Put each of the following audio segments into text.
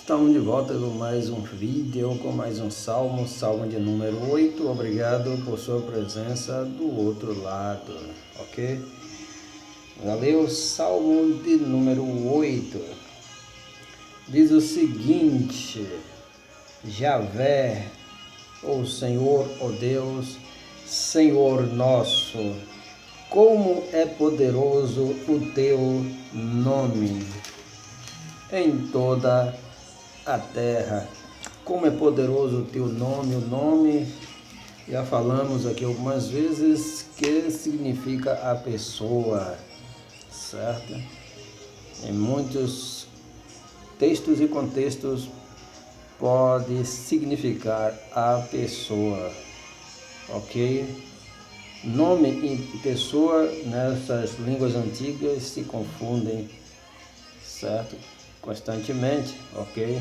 Estamos de volta com mais um vídeo, com mais um salmo, salmo de número 8. Obrigado por sua presença do outro lado, ok? Valeu, salmo de número 8. Diz o seguinte: Javé, o Senhor, o Deus, Senhor nosso, como é poderoso o teu nome em toda a terra. Como é poderoso o teu nome. O nome, já falamos aqui algumas vezes, que significa a pessoa, certo? Em muitos textos e contextos pode significar a pessoa, ok? Nome e pessoa nessas línguas antigas se confundem, certo? Constantemente, ok?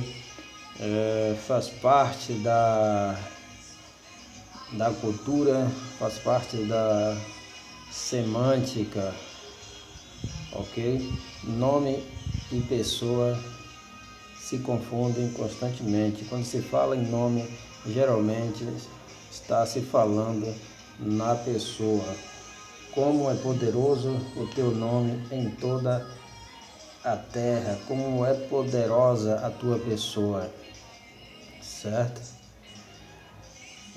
Faz parte da cultura, faz parte da semântica, ok? Nome e pessoa se confundem constantemente. Quando se fala em nome, geralmente está se falando na pessoa. Como é poderoso o teu nome em toda a terra, como é poderosa a tua pessoa, certo?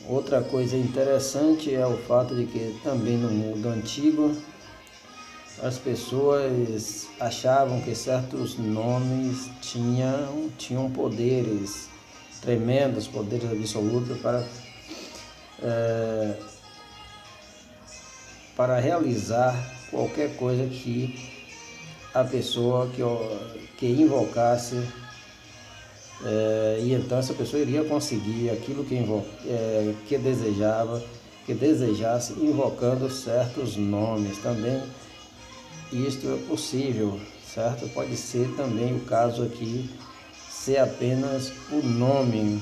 Outra coisa interessante é o fato de que também no mundo antigo as pessoas achavam que certos nomes tinham poderes tremendos, poderes absolutos para realizar qualquer coisa que a pessoa que invocasse, e então essa pessoa iria conseguir aquilo que desejasse, invocando certos nomes. Também isto é possível, certo? Pode ser também o caso aqui ser apenas o nome,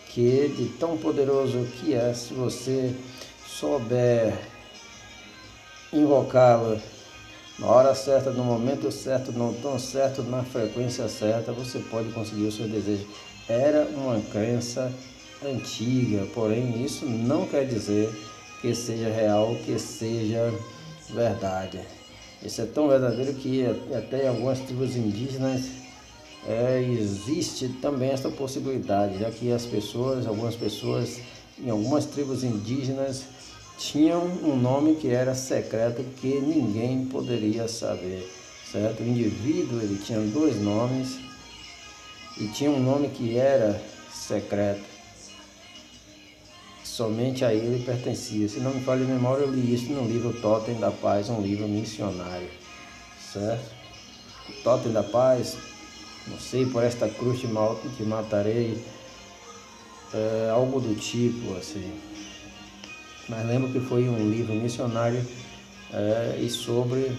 que de tão poderoso que é, se você souber invocá-lo na hora certa, no momento certo, no tom certo, na frequência certa, você pode conseguir o seu desejo. Era uma crença antiga, porém isso não quer dizer que seja real, que seja verdade. Isso é tão verdadeiro que até em algumas tribos indígenas existe também essa possibilidade, já que algumas pessoas em algumas tribos indígenas tinham um nome que era secreto, que ninguém poderia saber, certo? O indivíduo, ele tinha dois nomes e tinha um nome que era secreto, somente a ele pertencia. Se não me falha a memória, eu li isso no livro Totem da Paz, um livro missionário, certo? O Totem da Paz, não sei, por esta cruz te matarei, algo do tipo assim. Mas lembro que foi um livro missionário e sobre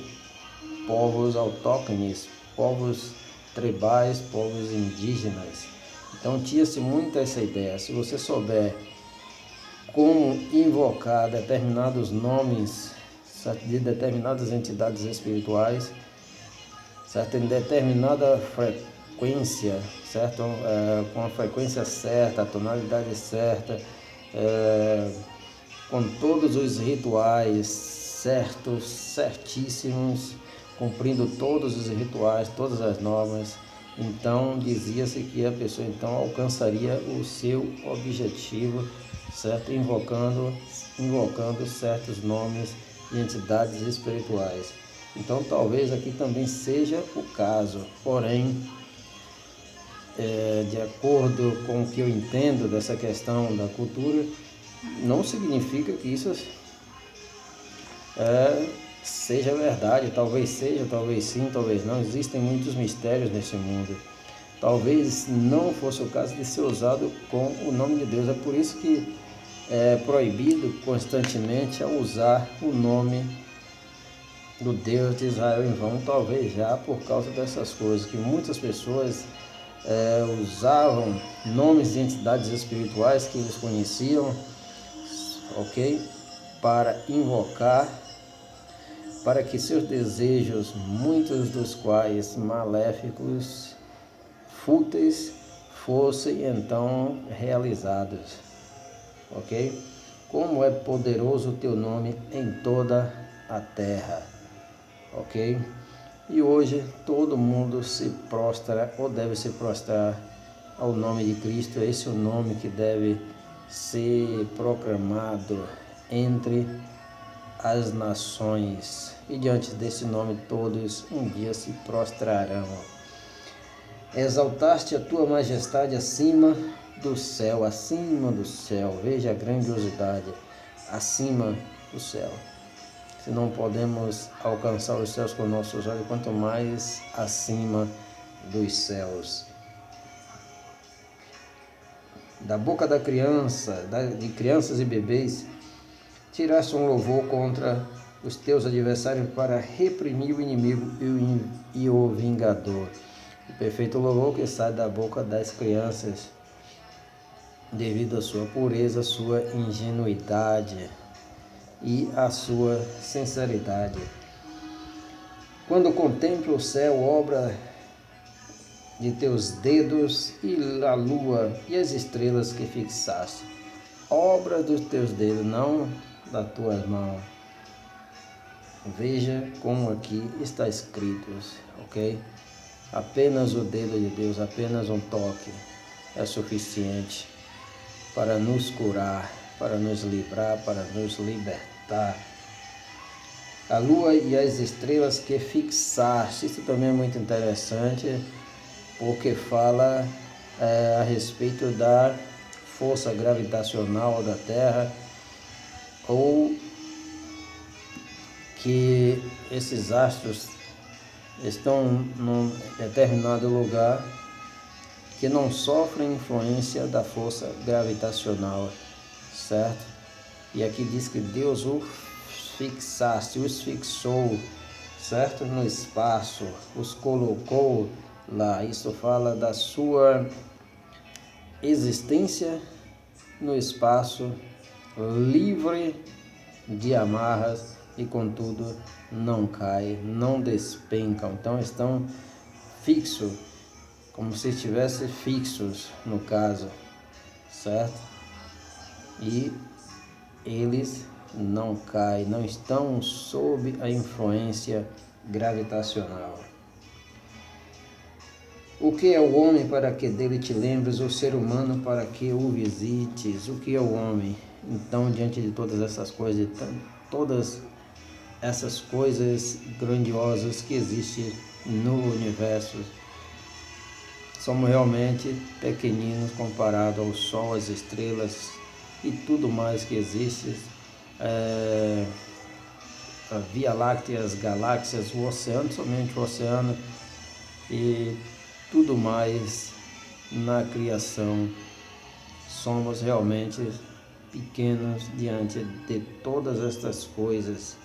povos autóctones, povos tribais, povos indígenas. Então tinha-se muito essa ideia. Se você souber como invocar determinados nomes, certo? De determinadas entidades espirituais, certo? Em determinada frequência, certo? Com a frequência certa, a tonalidade certa, com todos os rituais certíssimos, cumprindo todos os rituais, todas as normas, então dizia-se que a pessoa então alcançaria o seu objetivo, certo? Invocando certos nomes de entidades espirituais. Então talvez aqui também seja o caso, porém, de acordo com o que eu entendo dessa questão da cultura, não significa que isso seja verdade. Talvez seja, talvez sim, talvez não. Existem muitos mistérios nesse mundo. Talvez não fosse o caso de ser usado com o nome de Deus. É por isso que é proibido constantemente usar o nome do Deus de Israel em vão. Talvez já por causa dessas coisas, que muitas pessoas usavam nomes de entidades espirituais que eles conheciam, ok? Para invocar, para que seus desejos, muitos dos quais maléficos, fúteis, fossem então realizados, ok? Como é poderoso o teu nome em toda a terra, ok? E hoje todo mundo se prostra ou deve se prostrar ao nome de Cristo. Esse é o nome que deve ser proclamado entre as nações, e diante desse nome todos um dia se prostrarão. Exaltaste a tua majestade acima do céu, veja a grandiosidade, acima do céu. Se não podemos alcançar os céus com nossos olhos, quanto mais acima dos céus. Da boca da criança, de crianças e bebês, tiraste um louvor contra os teus adversários para reprimir o inimigo e o vingador. O perfeito louvor que sai da boca das crianças, devido à sua pureza, sua ingenuidade e a sua sinceridade. Quando contemplo o céu, obra de teus dedos, e a lua e as estrelas que fixaste, obra dos teus dedos, não das tuas mãos. Veja como aqui está escrito, ok? Apenas o dedo de Deus, apenas um toque é suficiente para nos curar, para nos livrar, para nos libertar. A lua e as estrelas que fixaste, isso também é muito interessante, porque fala a respeito da força gravitacional da Terra, ou que esses astros estão num determinado lugar que não sofrem influência da força gravitacional, certo? E aqui diz que Deus os fixou, certo? No espaço, os colocou lá. Isso fala da sua existência no espaço, livre de amarras, e contudo não cai, não despencam. Então estão fixos, como se estivessem fixos no caso, certo? E eles não caem, não estão sob a influência gravitacional. O que é o homem para que dele te lembres, o ser humano para que o visites? O que é o homem? Então, diante de todas essas coisas, todas essas coisas grandiosas que existem no universo, somos realmente pequeninos comparado ao Sol, às estrelas e tudo mais que existe, a Via Láctea, as galáxias, o oceano, somente o oceano e tudo mais na criação. Somos realmente pequenos diante de todas estas coisas.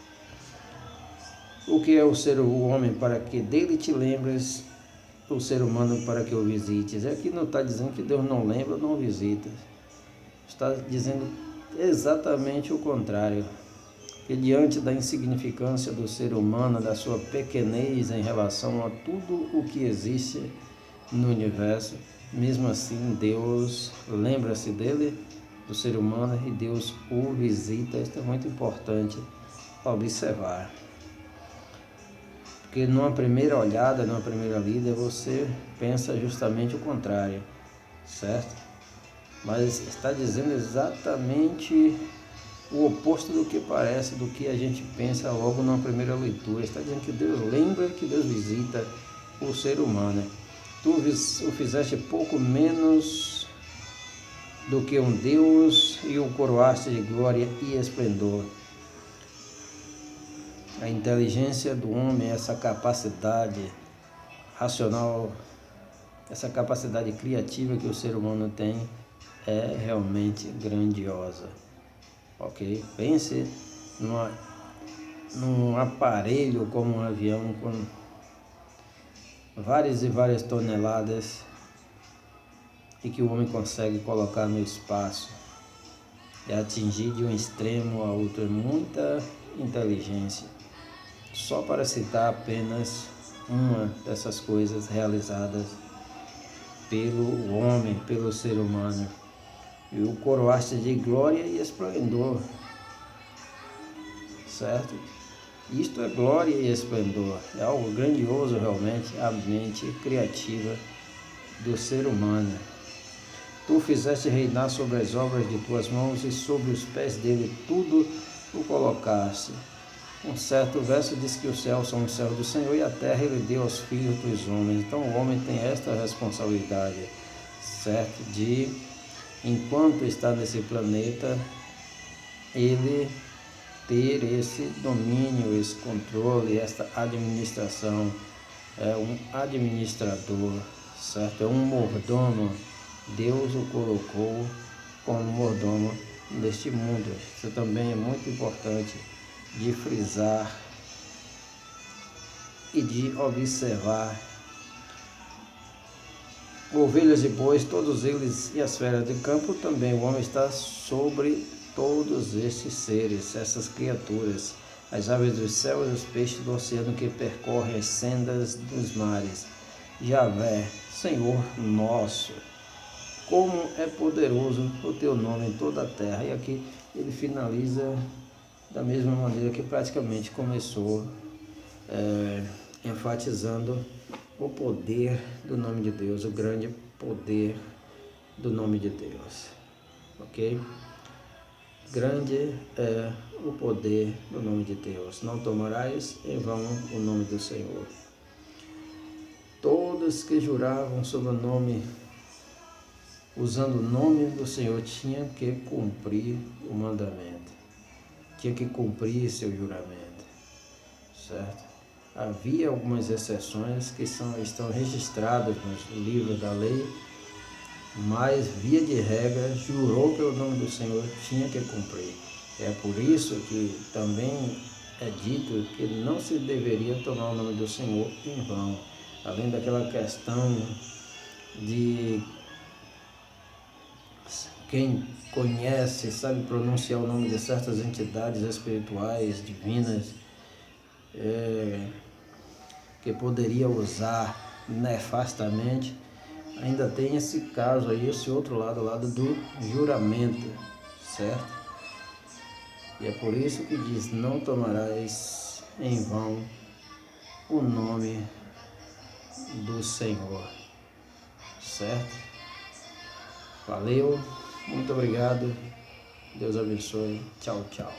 O que é o homem para que dele te lembres, o ser humano para que o visites? Aqui não está dizendo que Deus não lembra ou não visita. Está dizendo exatamente o contrário. Que diante da insignificância do ser humano, da sua pequenez em relação a tudo o que existe no universo, mesmo assim Deus lembra-se dele, do ser humano, e Deus o visita. Isso é muito importante observar. Porque numa primeira olhada, numa primeira lida, você pensa justamente o contrário, certo? Mas está dizendo exatamente o oposto do que parece, do que a gente pensa logo numa primeira leitura. Está dizendo que Deus lembra, que Deus visita o ser humano. Tu o fizeste pouco menos do que um Deus e o coroaste de glória e esplendor. A inteligência do homem, essa capacidade racional, essa capacidade criativa que o ser humano tem é realmente grandiosa, ok? Pense num aparelho como um avião com várias e várias toneladas e que o homem consegue colocar no espaço e atingir de um extremo a outro. Muita inteligência. Só para citar apenas uma dessas coisas realizadas pelo homem, pelo ser humano, e o coroaste de glória e esplendor, certo? Isto é glória e esplendor, é algo grandioso realmente, a mente criativa do ser humano. Tu fizeste reinar sobre as obras de tuas mãos e sobre os pés dele tudo o colocaste. Um certo verso diz que os céus são os céus do Senhor e a terra ele deu aos filhos dos homens. Então o homem tem esta responsabilidade, certo? De, enquanto está nesse planeta, ele ter esse domínio, esse controle, esta administração. É um administrador, certo? É um mordomo. Deus o colocou como mordomo neste mundo. Isso também é muito importante de frisar e de observar. Ovelhas e bois, todos eles, e as feras de campo também. O homem está sobre todos estes seres, essas criaturas, as aves dos céus e os peixes do oceano que percorrem as sendas dos mares. Javé, Senhor nosso, como é poderoso o teu nome em toda a terra. E aqui ele finaliza da mesma maneira que praticamente começou, enfatizando o poder do nome de Deus, o grande poder do nome de Deus, ok? Grande é o poder do nome de Deus. Não tomarás em vão o nome do Senhor. Todos que juravam sobre o nome, usando o nome do Senhor, tinham que cumprir o mandamento, tinha que cumprir seu juramento, certo? Havia algumas exceções que estão registradas nos livros da lei, mas, via de regra, jurou pelo nome do Senhor, tinha que cumprir. É por isso que também é dito que não se deveria tomar o nome do Senhor em vão. Além daquela questão de quem conhece, sabe pronunciar o nome de certas entidades espirituais, divinas, que poderia usar nefastamente, ainda tem esse caso aí, esse outro lado, o lado do juramento, certo? E é por isso que diz, não tomarás em vão o nome do Senhor, certo? Valeu, muito obrigado, Deus abençoe, tchau, tchau.